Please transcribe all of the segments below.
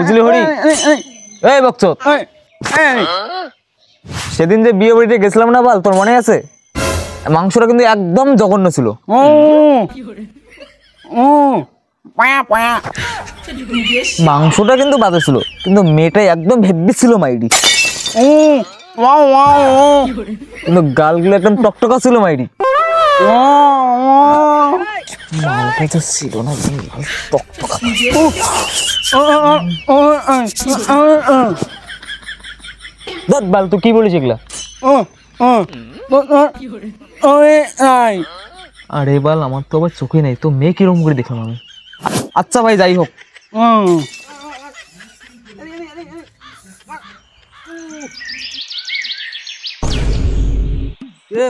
বুঝলি হরি? এই বকচোদ, সেদিন যে বিয়ে বাড়িতে গেছিলাম না বল, তোর মনে আছে? মাংসটা কিন্তু একদম জঘন্য ছিল। মাংসটা কিন্তু বাজে ছিল, কিন্তু মেয়েটা একদম হেব্বি ছিল মাইরি। কিন্তু গালগুলো একদম টকটকা ছিল মাইরি। মালটা তো ছিল না, টকটকা। বাল তুই কি বলিস এগুলা? আরে বাল, আমার তো আবার চোখে নেই, তো মেয়ে কিরকম করে দেখলাম আমি। আচ্ছা ভাই, যাই হোক।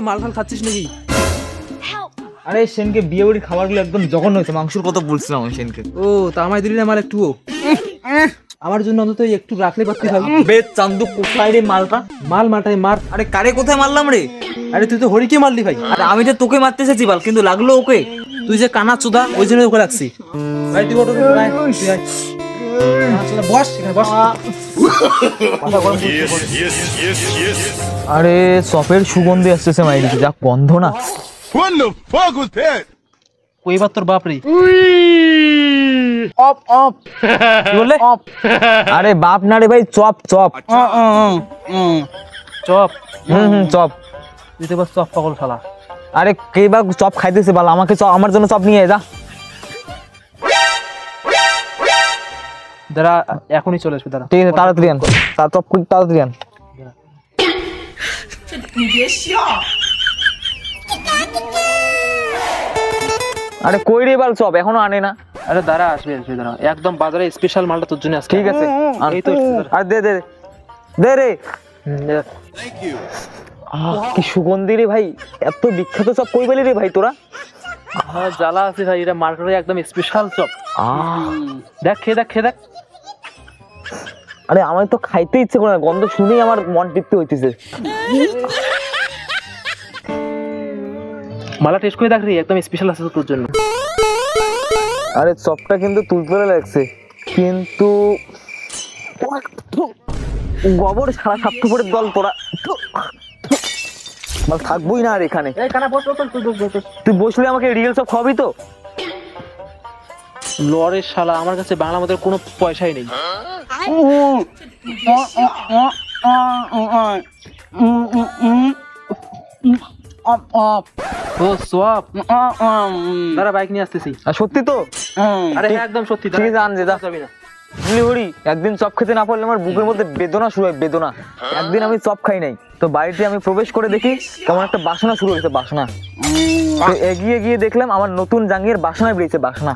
মাল ফাল খাচ্ছিস নাকি? আরে সেনকে বিয়ে বাড়ির খাবারগুলো একদম জঘন্য হয়েছে, মাংসের কথা বলছিলাম আমি সেনকে। ও তা আমায় দিলি না মাল একটুও? আমার জন্য অন্তত একটু রাখলে পারতে হবে। বে চান্দু, কোথায় রে মালটা? মালটাই মার। আরে কারে কোথায় মারলাম রে? আরে তুই তো হরিকে মারলি ভাই। আরে আমি তো তোকে মারতে এসেছি বাল, কিন্তু লাগলো ওকে। তুই যে কানা চোদা, ওই জন্য ওকে রাখছি ভাই। তুই ওটা বস, এখানে বস। আরে চপের সুগন্ধি আসতেছে মাইরিতে, যা গন্ধ না। কইবার তোর বাপ রে। আরে বাপ না রে ভাই, চপ চপ চপ। চপ। তুই তো চপ পাগল শালা। আরে কে বা চপ খাইতেছে বাল, আমাকে আমার জন্য চপ নিয়ে যা। দাঁড়া, এখনই চলে আসবে। দাঁড়া, ঠিক আছে, তাড়াতাড়ি আন, চপ তাড়াতাড়ি আন। আরে কই রে বাল, চপ এখনো আনে না। আরে দাঁড়া, আসবে দাঁড়া। একদম বাজারে স্পেশাল মালটা তোর জন্য আজকে। ঠিক আছে, এই তো। আর দে দে দে রে। কি সুগন্ধি রে ভাই, এত বিখ্যাত চপ কই পেলি রে ভাই তোরা? জ্বালা আছে ভাই, এটা মার্কেটের একদম স্পেশাল চপ। দেখ, খেয়ে দেখ। আরে আমার তো খাইতে ইচ্ছে করে না, গন্ধ শুনেই আমার মন তৃপ্তি হইতেছে। মালা টেস্ট করে দেখ রে, একদম স্পেশাল আছে তোর জন্য। আরে চপটা কিন্তু তুলতুলে লাগছে, কিন্তু গোবর সারা স্বার্থপরের দল তোরা, থাকবোই না আর এখানে। তুই বসলে আমাকে রিয়েল চপ খাওয়াবি তো? লরের শালা, আমার কাছে বাংলা মধ্যে কোনো পয়সাই নেই। ও সোয়াব, দাঁড়া বাইক নিয়ে আসতেছি। সত্যি তো? আরে একদম সত্যি। ঠিক আছে, আন যে যাবি না। হরি, একদিন চপ খেতে না পারলে আমার বুকের মধ্যে বেদনা শুরু হয়, বেদনা। একদিন আমি চপ খাই নাই, তো বাড়িতে আমি প্রবেশ করে দেখি কেমন একটা বাসনা শুরু হয়েছে, বাসনা। এগিয়ে গিয়ে দেখলাম আমার নতুন জাঙ্গির বাসনা বেরিয়েছে, বাসনা।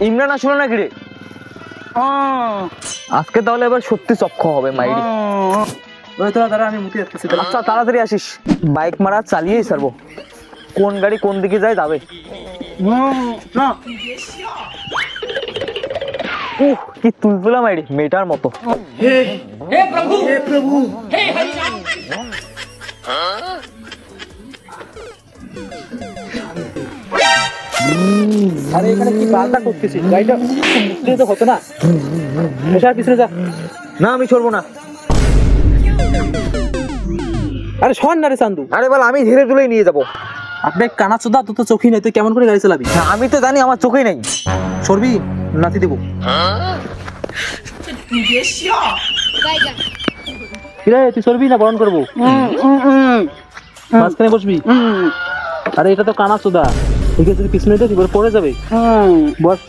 ইমরান আসলো নাকি রে? আজকে তাহলে এবার সত্যি চপ খাওয়া হবে মাইরি। দাঁড়া, আমি মুখে আসতেছি। আচ্ছা তাড়াতাড়ি আসিস, বাইক মারা চালিয়েই ছাড়বো। কোন গাড়ি কোন দিকে যায় যাবে। কি তুলতুলা মাইরি, মেয়েটার মতো। হে প্রভু, হে প্রভু, হে হরি রাম। আরে এখানে কি বালটা করতেছিস? গাড়িটা উঠলে তো হতো না। বসার পিছনে যা। না, আমি চলবো না। আরে শোন না রে চান্দু। আরে বল, আমি ধীরে ধীরে নিয়ে যাবো। আপনি কানা চোদা, তোর তো চোখই নেই, তুই কেমন করে গাড়ি চালাবি? আমি তো জানি আমার চোখেই নাই। সরবি, নাতি দেবো। তুই সরবি না বরণ করবো? মাঝখানে বসবি। আরে এটা তো কানা চোদা, ঠিক আছে? তুই পিছনে তুই পড়ে যাবে। বস।